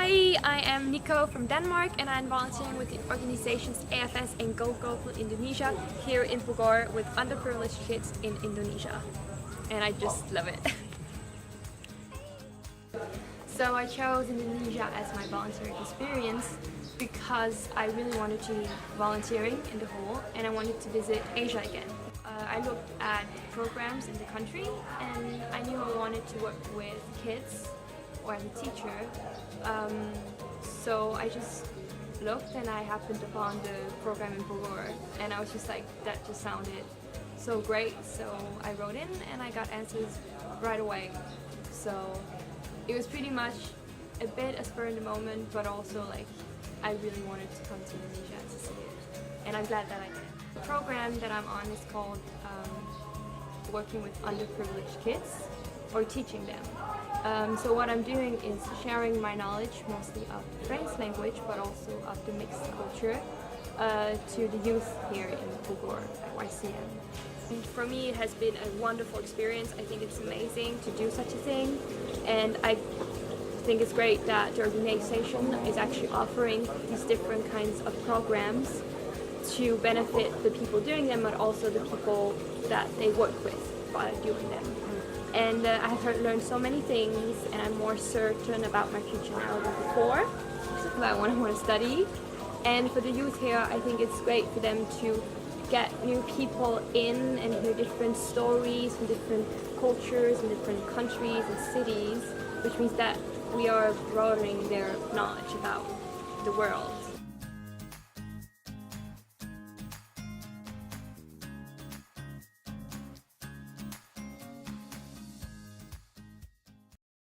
Hi, I am Nico from Denmark and I'm volunteering with the organizations AFS and Go Indonesia here in Bogor with underprivileged kids in Indonesia. And I just love it. So I chose Indonesia as my volunteering experience because I really wanted to be volunteering in the whole and I wanted to visit Asia again. I looked at programs in the country and I knew I wanted to work with kids or as a teacher. So I just looked and I happened upon the program in Bogor and I was just like, that just sounded so great. So I wrote in and I got answers right away. So it was pretty much a bit a spur in the moment, but also like I really wanted to come to Indonesia to see it. And I'm glad that I did. The program that I'm on is called Working with Underprivileged Kids or Teaching Them. So what I'm doing is sharing my knowledge, mostly of the French language, but also of the mixed culture, to the youth here in Bogor at YCM. For me, it has been a wonderful experience. I think it's amazing to do such a thing, and I think it's great that the organization is actually offering these different kinds of programs to benefit the people doing them, but also the people that they work with by doing them. And I have learned so many things, and I'm more certain about my future now than before, about what I want to study. And for the youth here, I think it's great for them to get new people in and hear different stories from different cultures and different countries and cities, which means that we are broadening their knowledge about the world.